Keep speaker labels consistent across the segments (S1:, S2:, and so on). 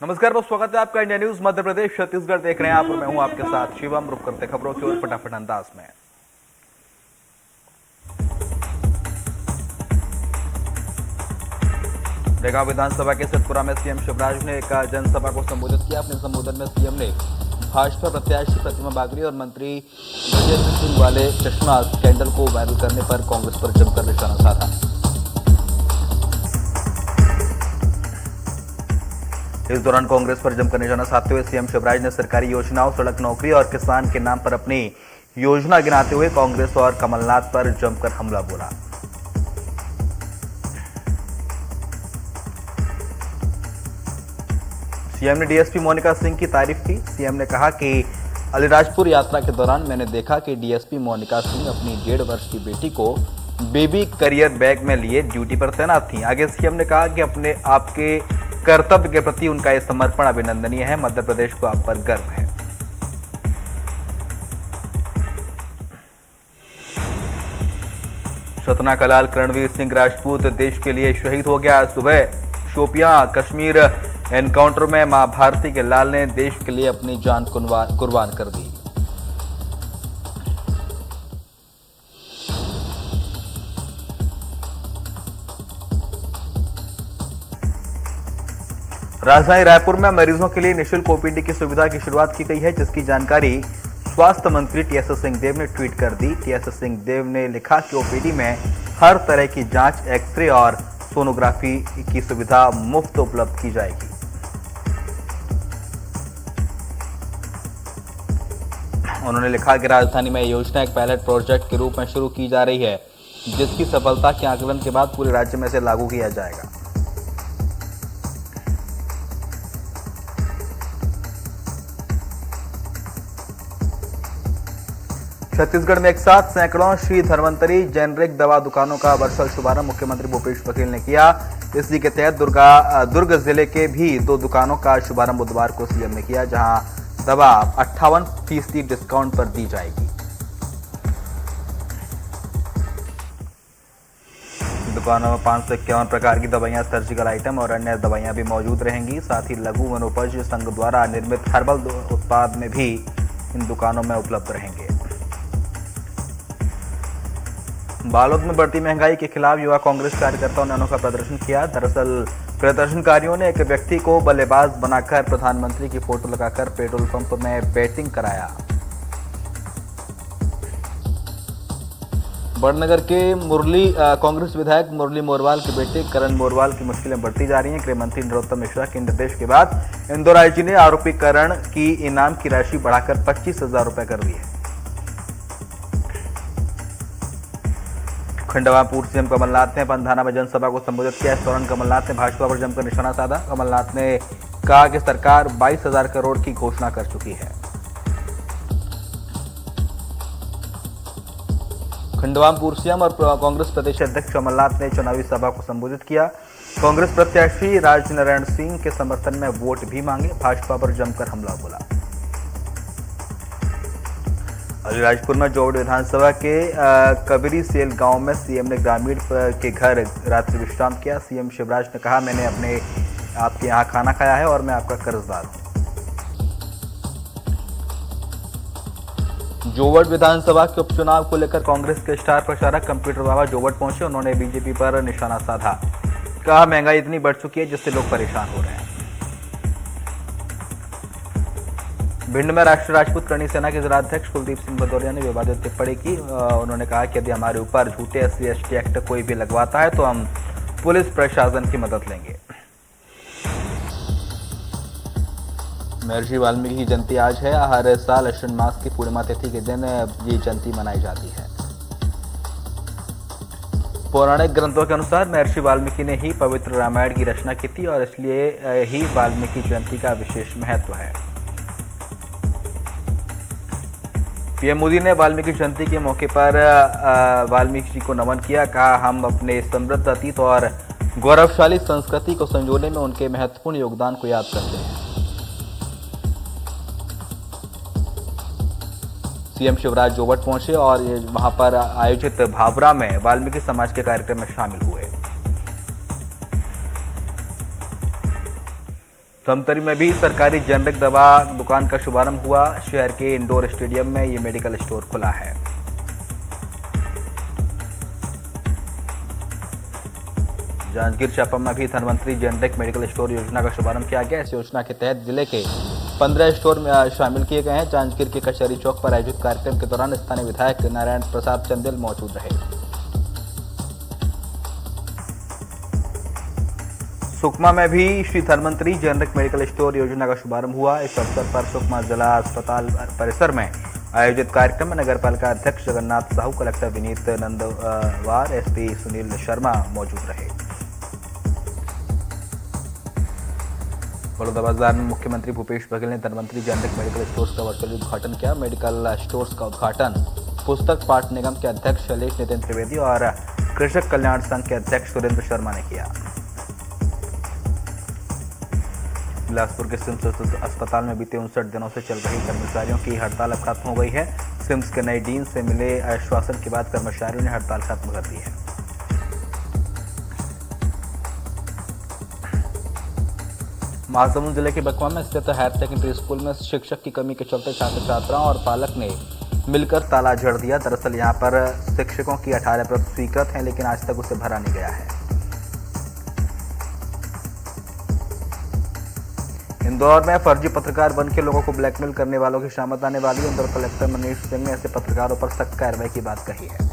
S1: नमस्कार, बहुत स्वागत है आपका इंडिया न्यूज मध्य प्रदेश छत्तीसगढ़ देख रहे हैं आप और मैं हूं आपके साथ शिवम। रुक करते खबरों की ओर फटाफट अंदाज में। रेगांव विधानसभा के सतपुरा में सीएम शिवराज ने एक जनसभा को संबोधित किया। अपने संबोधन में सीएम ने भाजपा प्रत्याशी प्रतिमा बागरी और मंत्री गजेंद्र सिंह वाले चश्मा स्कैंडल को वायरल करने पर कांग्रेस पर जमकर निशाना साधा। इस दौरान कांग्रेस पर जमकर निशाना साधते हुए सीएम शिवराज ने सरकारी योजनाओं, सड़क, नौकरी और किसान के नाम पर अपनी योजना गिनाते हुए कांग्रेस और कमलनाथ पर जमकर हमला बोला। सीएम ने डीएसपी मोनिका सिंह की तारीफ की। सीएम ने कहा कि अलीराजपुर यात्रा के दौरान मैंने देखा कि डीएसपी मोनिका सिंह अपनी 1.5 वर्ष की बेटी को बेबी करियर बैग में लिए ड्यूटी पर तैनात थी। आगे सीएम ने कहा कि अपने आपके कर्तव्य के प्रति उनका यह समर्पण अभिनंदनीय है। मध्य प्रदेश को आप पर गर्व है। सतना का लाल रणवीर सिंह राजपूत देश के लिए शहीद हो गया। सुबह शोपियां कश्मीर एनकाउंटर में मां भारती के लाल ने देश के लिए अपनी जान कुर्बान कर दी। राजधानी रायपुर में मरीजों के लिए निःशुल्क ओपीडी की सुविधा की शुरुआत की गई है, जिसकी जानकारी स्वास्थ्य मंत्री टीएस सिंहदेव ने ट्वीट कर दी। टीएस सिंहदेव ने लिखा कि ओपीडी में हर तरह की जांच, एक्सरे और सोनोग्राफी की सुविधा मुफ्त उपलब्ध की जाएगी। उन्होंने लिखा कि राजधानी में योजना एक पायलट प्रोजेक्ट के रूप में शुरू की जा रही है, जिसकी सफलता के आकलन के बाद पूरे राज्य में इसे लागू किया जाएगा। छत्तीसगढ़ में एक साथ सैकड़ों श्री धन्वंतरी जेनरिक दवा दुकानों का वर्चुअल शुभारंभ मुख्यमंत्री भूपेश बघेल ने किया। इसी के तहत दुर्ग जिले के भी 2 दुकानों का शुभारंभ बुधवार को सीएम ने किया, जहां दवा 58% डिस्काउंट पर दी जाएगी। दुकानों में 551 प्रकार की दवाइयां, सर्जिकल आइटम और अन्य दवाइयां भी मौजूद रहेंगी। साथ ही लघु वनोपज संघ द्वारा निर्मित हर्बल उत्पाद में भी इन दुकानों में उपलब्ध रहेंगे। बालोद में बढ़ती महंगाई के खिलाफ युवा कांग्रेस कार्यकर्ताओं ने अनोखा प्रदर्शन किया। दरअसल प्रदर्शनकारियों ने एक व्यक्ति को बल्लेबाज बनाकर प्रधानमंत्री की फोटो लगाकर पेट्रोल पंप में बैटिंग कराया। बड़नगर के कांग्रेस विधायक मुरली मोरवाल के बेटे करण मोरवाल की मुश्किलें बढ़ती जा रही हैं। गृह मंत्री नरोत्तम मिश्रा के निर्देश के बाद इंदौर आईजी ने आरोपी करण की इनाम की राशि बढ़ाकर 25,000 रुपए कर दी है। खंडवा सीएम कमलनाथ ने पंधाना में जनसभा को संबोधित किया। इस दौरान कमलनाथ ने भाजपा पर जमकर निशाना साधा। कमलनाथ ने कहा कि सरकार 22,000 करोड़ की घोषणा कर चुकी है। खंडवा सीएम और कांग्रेस प्रदेश अध्यक्ष कमलनाथ ने चुनावी सभा को संबोधित किया। कांग्रेस प्रत्याशी राजनारायण सिंह के समर्थन में वोट भी मांगे। भाजपा पर जमकर हमला बोला। अलीराजपुर में जोड़ विधानसभा के कबीरी सेल गांव में सीएम ने ग्रामीण के घर रात्रि विश्राम किया। सीएम शिवराज ने कहा, मैंने आपके यहां खाना खाया है और मैं आपका कर्जदार हूं। जोवट विधानसभा के उपचुनाव को लेकर कांग्रेस के स्टार प्रचारक कंप्यूटर बाबा जोवट पहुंचे। उन्होंने बीजेपी पर निशाना साधा। कहा, महंगाई इतनी बढ़ चुकी है जिससे लोग परेशान हो रहे हैं। भिंड में राष्ट्रीय राजपूत करणी सेना के जिलाध्यक्ष कुलदीप सिंह भदौरिया ने विवादित टिप्पणी की। उन्होंने कहा कि यदि हमारे ऊपर झूठे SC/ST एक्ट कोई भी लगवाता है तो हम पुलिस प्रशासन की मदद लेंगे। महर्षि वाल्मीकि की जयंती आज है। हर साल अश्विन मास की पूर्णिमा तिथि के दिन ये जयंती मनाई जाती है। पौराणिक ग्रंथों के अनुसार महर्षि वाल्मीकि ने ही पवित्र रामायण की रचना की थी और इसलिए ही वाल्मीकि जयंती का विशेष महत्व है। पीएम मोदी ने वाल्मीकि जयंती के मौके पर वाल्मीकि जी को नमन किया। कहा, हम अपने समृद्ध अतीत और गौरवशाली संस्कृति को संजोने में उनके महत्वपूर्ण योगदान को याद करते हैं। सीएम शिवराज जोवट पहुंचे और वहां पर आयोजित भावरा में वाल्मीकि समाज के कार्यक्रम में शामिल हुए। धमतरी में भी सरकारी जेनेरिक दवा दुकान का शुभारंभ हुआ। शहर के इंडोर स्टेडियम में ये मेडिकल स्टोर खुला है। जांजगीर चांपा में भी धनवंतरी जेनेरिक मेडिकल स्टोर योजना का शुभारंभ किया गया। इस योजना के तहत जिले के 15 स्टोर में शामिल किए गए हैं। जांजगीर के कचहरी चौक पर आयोजित कार्यक्रम के दौरान स्थानीय विधायक नारायण प्रसाद चंदेल मौजूद रहे। सुकमा में भी Shri Dhanvantari generic medical store योजना का शुभारंभ हुआ। इस अवसर पर सुकमा जिला अस्पताल परिसर में आयोजित कार्यक्रम में नगर पालिका अध्यक्ष जगन्नाथ साहू, कलेक्टर विनीत नंदवार, एसपी सुनील शर्मा मौजूद रहे। बलौदाबाजार में मुख्यमंत्री भूपेश बघेल ने धनवंतरी जेनेरिक मेडिकल स्टोर्स का वर्चुअली उद्घाटन किया। मेडिकल स्टोर्स का उद्घाटन पुस्तक पाठ निगम के अध्यक्ष शैलेश नितिन त्रिवेदी और कृषक कल्याण संघ के अध्यक्ष सुरेंद्र शर्मा ने किया। बिलासपुर के सिम्स अस्पताल में बीते 59 दिनों से चल रही कर्मचारियों की हड़ताल अब खत्म हो गई है। सिम्स के नए डीन से मिले आश्वासन के बाद कर्मचारियों ने हड़ताल खत्म कर दी है। महासमुंद जिले के बकवा में स्थित हायर सेकेंडरी स्कूल में शिक्षक की कमी के चलते छात्र छात्राओं और पालक ने मिलकर ताला जड़ दिया। दरअसल यहां पर शिक्षकों की 18% स्वीकृत हैं, लेकिन आज तक उसे भरा नहीं गया है। इंदौर में फर्जी पत्रकार बन के लोगों को ब्लैकमेल करने वालों की शामत आने वाली है। इंदौर कलेक्टर मनीष सिंह ने ऐसे पत्रकारों पर सख्त कार्रवाई की बात कही है।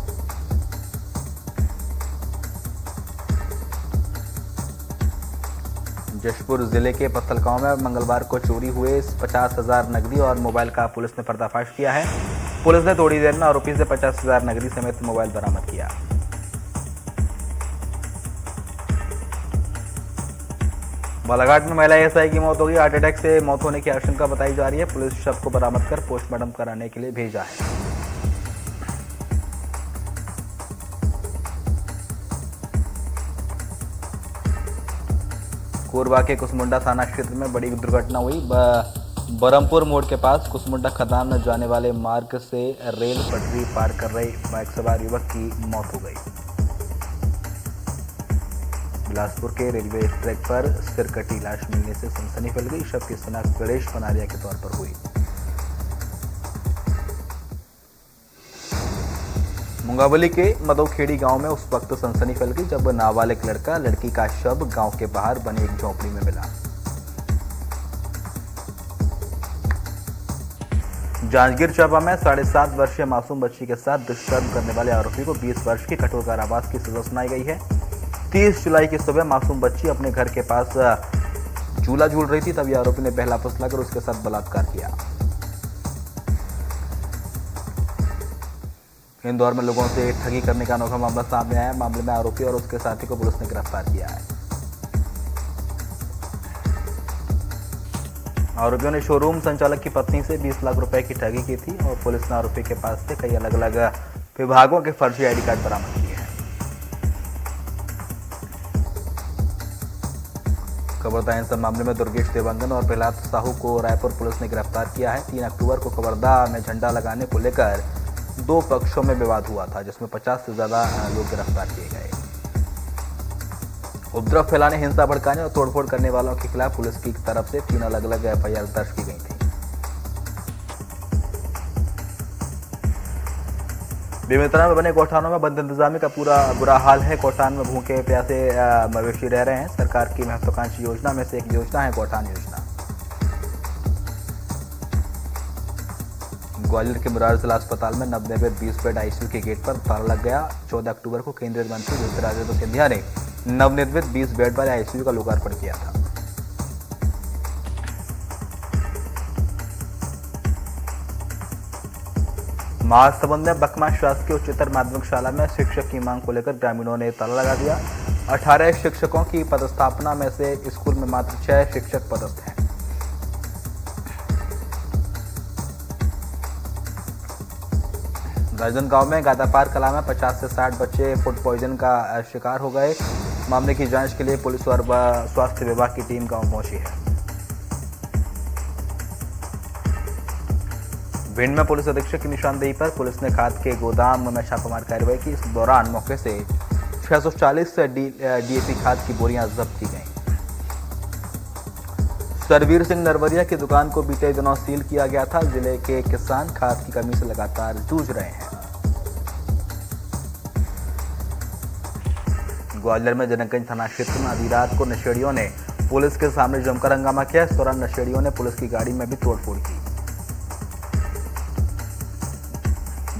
S1: जशपुर जिले के पत्थलगांव में मंगलवार को चोरी हुए 50,000 नकदी और मोबाइल का पुलिस ने पर्दाफाश किया है। पुलिस ने थोड़ी देर में आरोपी से 50,000 नकदी समेत मोबाइल बरामद किया। बालाघाट में महिला एएसआई की मौत हो गई। हार्ट अटैक से मौत होने की आशंका बताई जा रही है। पुलिस शव को बरामद कर पोस्टमार्टम कराने के लिए भेजा है। कोरबा के कुसमुंडा थाना क्षेत्र में बड़ी दुर्घटना हुई। बरमपुर मोड़ के पास कुसमुंडा खदान में जाने वाले मार्ग से रेल पटरी पार कर रहे बाइक सवार युवक की मौत हो गई। बिलासपुर के रेलवे ट्रैक पर सिरकटी लाश मिलने से सनसनी फैल गई। शव की शिनाख्त गणेश पनारिया के तौर पर हुई। मुंगावली के मदोखेड़ी गांव में उस वक्त सनसनी फैल गई जब नाबालिग लड़का लड़की का शव गांव के बाहर बनी एक झोपड़ी में मिला। जांजगीर चांपा में 7.5 वर्षीय मासूम बच्ची के साथ दुष्कर्म करने वाले आरोपी को 20 वर्ष की कठोर कारावास की सजा सुनाई गई है। 30 जुलाई की सुबह मासूम बच्ची अपने घर के पास झूला झूल रही थी, तभी आरोपी ने पहला फुसलाकर उसके साथ बलात्कार किया। इंदौर में लोगों से ठगी करने का अनोखा मामला सामने आया। मामले में आरोपी और उसके साथी को पुलिस ने गिरफ्तार किया है। आरोपियों ने शोरूम संचालक की पत्नी से 20 लाख रुपए की ठगी की थी और पुलिस ने आरोपी के पास से कई अलग अलग विभागों के फर्जी आईडी कार्ड बरामद किए हैं। खबरदार मामले में दुर्गेश देवांगन और प्रहलाद साहू को रायपुर पुलिस ने गिरफ्तार किया है। 3 अक्टूबर को कवर्धा में झंडा लगाने को लेकर 2 पक्षों में विवाद हुआ था, जिसमें 50 से ज्यादा लोग गिरफ्तार किए गए। उपद्रव फैलाने, हिंसा भड़काने और तोड़फोड़ करने वालों के खिलाफ पुलिस की तरफ से 3 अलग अलग एफआईआर दर्ज की गई थी। बेमेतरा में बने गौठानों में बंद इंतजामी का पूरा बुरा हाल है। गौठान में भूखे प्यासे मवेशी रह रहे हैं। सरकार की महत्वाकांक्षी योजना में से एक योजना है गौठान योजना। ग्वालियर के मुरार जिला अस्पताल में नवनिर्मित 20 बेड आईसीयू के गेट पर ताला लग गया। 14 अक्टूबर को केंद्रीय मंत्री ज्योतिरादित्य सिंधिया ने नवनिर्मित 20 बेड वाले आईसीयू का लोकार्पण किया था। महासमुंद में बकमा शासकीय उच्चतर माध्यमिक शाला में शिक्षक की मांग को लेकर ग्रामीणों ने ताला लगा दिया। 18 शिक्षकों की पदस्थापना में से स्कूल में मात्र 6 शिक्षक पदस्थ हैं। राजनांदगांव में गादापार कला में 50 से 60 बच्चे फूड पॉइजन का शिकार हो गए। मामले की जांच के लिए पुलिस और स्वास्थ्य विभाग की टीम गांव पहुंची है। भिंड में पुलिस अधीक्षक की निशानदेही पर पुलिस ने खाद के गोदाम में छापामार कार्रवाई की। इस दौरान मौके से 640 डीएपी खाद की बोरियां जब्त की गईं। सरवीर सिंह नरवरिया की दुकान को बीते दिनों सील किया गया था। जिले के किसान खाद की कमी से लगातार जूझ रहे हैं। ग्वालियर में जनकगंज थाना क्षेत्र में आधी रात को नशेड़ियों ने पुलिस के सामने जमकर हंगामा किया। इस दौरान नशेड़ियों ने पुलिस की गाड़ी में भी तोड़फोड़ की।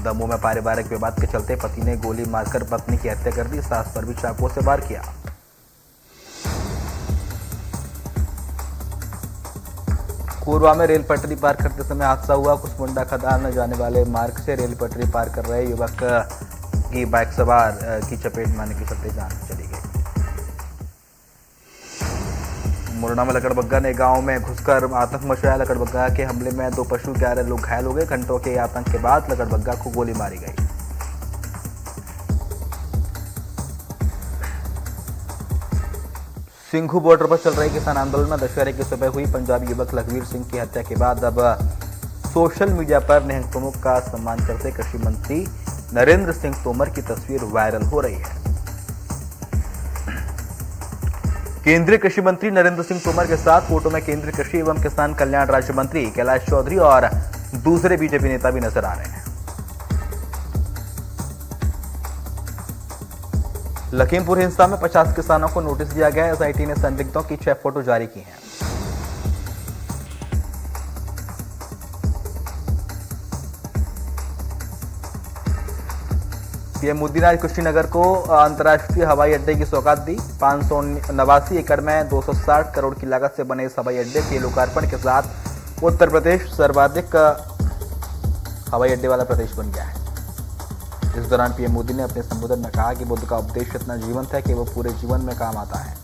S1: दमोह में पारिवारिक विवाद के चलते पति ने गोली मारकर पत्नी की हत्या कर दी। सास पर भी चाकू से वार किया। कोरबा में रेल पटरी पार करते समय हादसा हुआ। कुसमुंडा खदान में जाने वाले मार्ग से रेल पटरी पार कर रहे युवक की बाइक सवार की चपेट में आने के चलते जान चली गई। मुरैना में लकड़बग्गा ने गांव में घुसकर आतंक मचाया। लकड़बग्गा के हमले में 2 पशु 11 लोग घायल हो गए। घंटों के आतंक के बाद लकड़बग्गा को गोली मारी गई। सिंघू बॉर्डर पर चल रहे किसान आंदोलन में दशहरे की सुबह हुई पंजाबी युवक लखवीर सिंह की हत्या के बाद अब सोशल मीडिया पर निहंग प्रमुख का सम्मान करते कृषि मंत्री नरेंद्र सिंह तोमर की तस्वीर वायरल हो रही है। केंद्रीय कृषि मंत्री नरेंद्र सिंह तोमर के साथ फोटो में केंद्रीय कृषि एवं किसान कल्याण राज्य मंत्री कैलाश चौधरी और दूसरे बीजेपी नेता भी नजर आ रहे हैं। लखीमपुर हिंसा में 50 किसानों को नोटिस दिया गया है। एसआईटी ने संदिग्धों की 6 फोटो जारी की हैं। पीएम मोदी ने आज कुशीनगर को अंतर्राष्ट्रीय हवाई अड्डे की सौगात दी। 589 एकड़ में 260 करोड़ की लागत से बने इस हवाई अड्डे के लोकार्पण के साथ उत्तर प्रदेश सर्वाधिक हवाई अड्डे वाला प्रदेश बन गया है। इस दौरान पीएम मोदी ने अपने संबोधन में कहा कि बुद्ध का उपदेश इतना जीवंत है कि वो पूरे जीवन में काम आता है।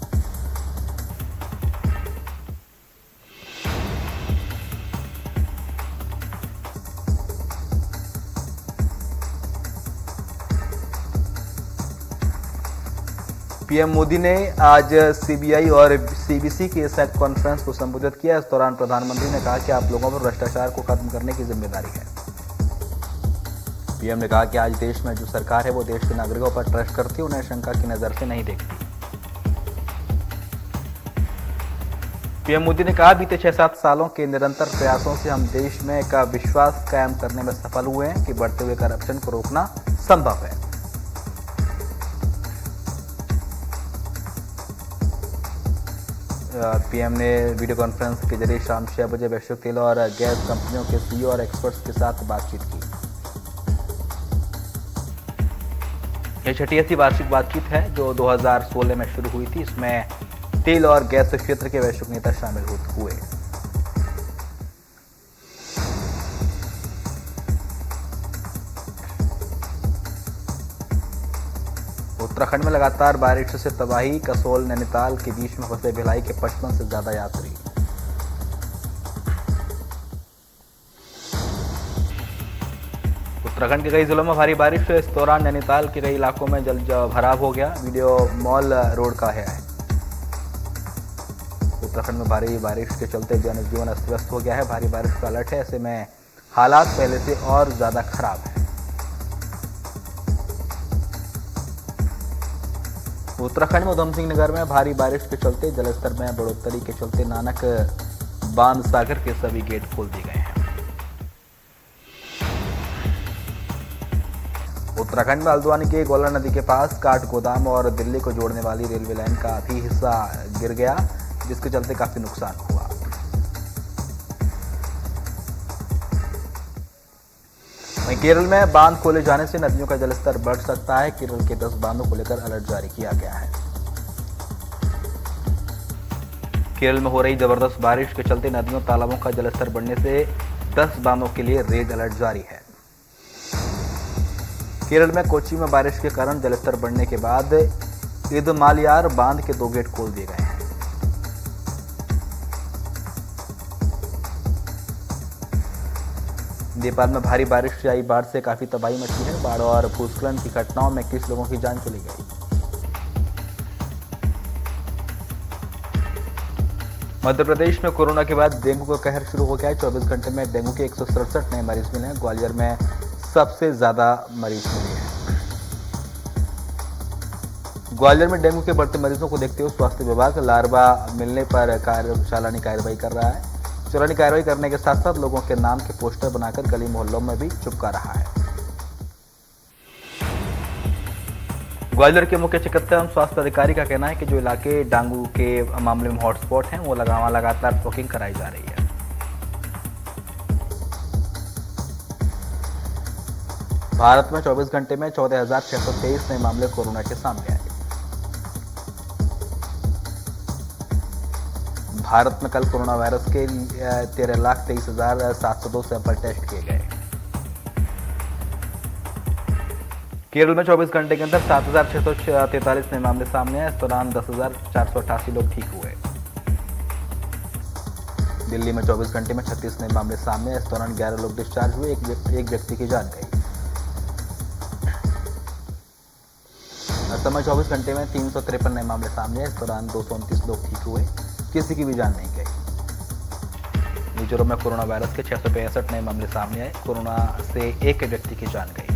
S1: पीएम मोदी ने आज सीबीआई और सीबीसी की सेट कॉन्फ्रेंस को संबोधित किया। इस दौरान प्रधानमंत्री ने कहा कि आप लोगों पर भ्रष्टाचार को खत्म करने की जिम्मेदारी है। पीएम ने कहा कि आज देश में जो सरकार है वो देश के नागरिकों पर ट्रस्ट करती है, उन्हें शंका की नजर से नहीं देखती। पीएम मोदी ने कहा बीते 6-7 सालों के निरंतर प्रयासों से हम देश में एक विश्वास कायम करने में सफल हुए हैं कि बढ़ते हुए करप्शन को रोकना संभव है। पीएम ने वीडियो कॉन्फ्रेंस के जरिए शाम 6 बजे वैश्विक तेल और गैस कंपनियों के सीईओ और एक्सपर्ट्स के साथ बातचीत की। यह 6ठी ऐसी वार्षिक बातचीत है जो 2016 में शुरू हुई थी। इसमें तेल और गैस क्षेत्र के वैश्विक नेता शामिल हुए। उत्तराखंड में लगातार बारिश से तबाही। कसोल नैनीताल के बीच में फंसे भिलाई के 55 से ज्यादा यात्री। उत्तराखंड के कई जिलों में भारी बारिश हुई। इस दौरान नैनीताल के कई इलाकों में जल भराव हो गया। वीडियो मॉल रोड का है। उत्तराखंड में भारी बारिश के चलते जनजीवन अस्त व्यस्त हो गया है। भारी बारिश का अलर्ट है। ऐसे में हालात पहले से और ज्यादा खराब है। उत्तराखंड में उधम सिंह नगर में भारी बारिश के चलते जलस्तर में बढ़ोतरी के चलते नानक बांध सागर के सभी गेट खोल दिए गए हैं। उत्तराखंड में हल्द्वानी के गोला नदी के पास काठ गोदाम और दिल्ली को जोड़ने वाली रेलवे लाइन का आधी हिस्सा गिर गया, जिसके चलते काफी नुकसान हुआ। वहीं केरल में बांध खोले जाने से नदियों का जलस्तर बढ़ सकता है। केरल के 10 बांधों को लेकर अलर्ट जारी किया गया है। केरल में हो रही जबरदस्त बारिश के चलते नदियों तालाबों का जलस्तर बढ़ने से 10 बांधों के लिए रेड अलर्ट जारी है। केरल में कोच्चि में बारिश के कारण जलस्तर बढ़ने के बाद इदमालियार बांध के 2 गेट खोल दिए गए हैं। नेपाल में भारी बारिश से आई बाढ़ से काफी तबाही मची है। बाढ़ और भूस्खलन की घटनाओं में 21 लोगों की जान चली गई। मध्य प्रदेश में कोरोना के बाद डेंगू का कहर शुरू हो गया है। 24 घंटे में डेंगू के 167 नए मरीज मिले हैं। ग्वालियर में सबसे ज्यादा मरीज मिले हैं। ग्वालियर में डेंगू के बढ़ते मरीजों को देखते हुए स्वास्थ्य विभाग लार्वा मिलने पर चालानी कार्रवाई कर रहा है। चालानी कार्रवाई करने के साथ साथ लोगों के नाम के पोस्टर बनाकर गली मोहल्लों में भी चिपका रहा है। ग्वालियर के मुख्य चिकित्सा एवं स्वास्थ्य अधिकारी का कहना है कि जो इलाके डेंगू के मामले में हॉटस्पॉट हैं, वो लगातार चेकिंग कराई जा रही है। भारत में 24 घंटे में 14,623 नए मामले कोरोना के सामने आए। भारत में कल कोरोना वायरस के 13,23,702 सैंपल टेस्ट किए गए। केरल में 24 घंटे के अंदर 7,643 नए मामले सामने आए। इस दौरान 10,488 लोग ठीक हुए। दिल्ली में 24 घंटे में 36 नए मामले सामने आए। इस दौरान 11 लोग डिस्चार्ज हुए। एक व्यक्ति की जान गई। असम में 24 घंटे में 353 नए मामले सामने आए। इस दौरान 229 लोग ठीक हुए। किसी की भी जान नहीं गई। मिजोरम में कोरोना वायरस के 665 नए मामले सामने आए। कोरोना से एक व्यक्ति की जान गई।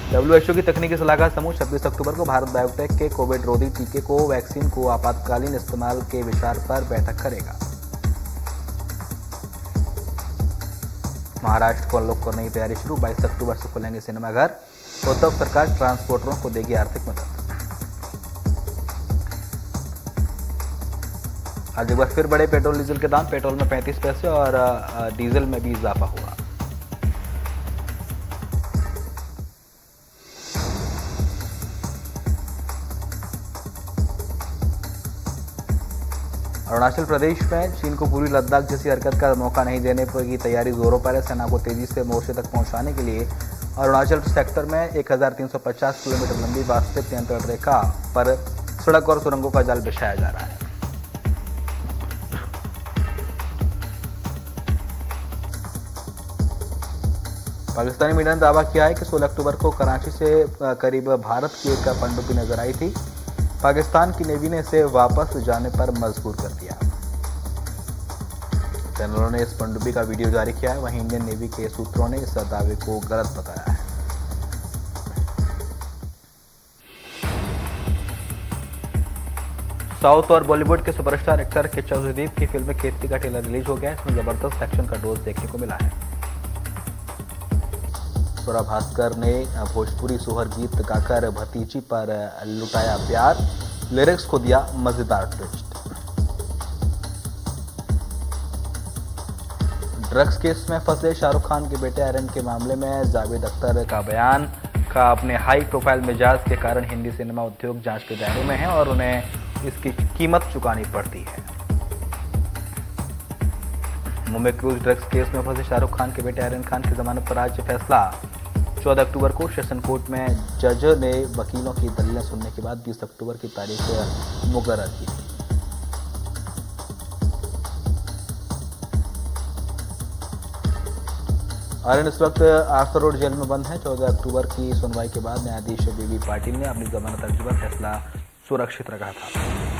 S1: WHO की तकनीकी सलाहकार समूह 26 अक्टूबर को भारत बायोटेक के कोविड रोधी टीके को वैक्सीन को आपातकालीन इस्तेमाल के विचार पर बैठक करेगा। महाराष्ट्र को अनलॉक करने की तैयारी शुरू। 22 अक्टूबर से खुलेंगे सिनेमाघर। उद्धव सरकार ट्रांसपोर्टरों को देगी आर्थिक मदद। आज एक बार फिर बढ़े पेट्रोल डीजल के दाम। पेट्रोल में 35 पैसे और डीजल में भी इजाफा हुआ। अरुणाचल प्रदेश में चीन को पूरी लद्दाख जैसी हरकत का मौका नहीं देने की तैयारी जोरों पर है। सेना को तेजी से मोर्चे तक पहुंचाने के लिए अरुणाचल सेक्टर में 1350 किलोमीटर लंबी वास्तविक नियंत्रण रेखा पर सड़क और सुरंगों का जाल बिछाया जा रहा है। पाकिस्तानी मीडिया ने दावा किया है कि 16 अक्टूबर को कराची से करीब भारत की एक पनडुब्बी नजर आई थी। पाकिस्तान की नेवी ने इसे वापस जाने पर मजबूर कर दिया। चैनलों ने इस पनडुब्बी का वीडियो जारी किया है। वहीं इंडियन नेवी के सूत्रों ने इस दावे को गलत बताया है। साउथ और बॉलीवुड के सुपरस्टार एक्टर किच्चा सुदीप की फिल्म कीर्ति का ट्रेलर रिलीज हो गया है। इसमें जबरदस्त एक्शन का डोज देखने को मिला है। स्वरा भास्कर ने भोजपुरी सोहर गीत गाकर भतीजी पर लुटाया प्यार। लिरिक्स को दिया मजेदार ट्विस्ट। ड्रग्स केस में फंसे शाहरुख खान के बेटे आर्यन के मामले में जावेद अख्तर का बयान का अपने हाई प्रोफाइल मिजाज के कारण हिंदी सिनेमा उद्योग जांच के दायरे में है और उन्हें इसकी कीमत चुकानी पड़ती है। मुंबई क्रूज ड्रग्स केस में फंसे शाहरुख खान के बेटे आर्यन खान की जमानत पर आज फैसला। 14 अक्टूबर को सेशन कोर्ट में जज ने वकीलों की दलीलें सुनने के बाद 20 अक्टूबर की तारीख मुकर्रर की। आर्यन इस वक्त आर्थर रोड जेल में बंद है। 14 अक्टूबर की सुनवाई के बाद न्यायाधीश बीबी पाटिल ने अपनी जमानत अर्जी पर फैसला सुरक्षित रखा था।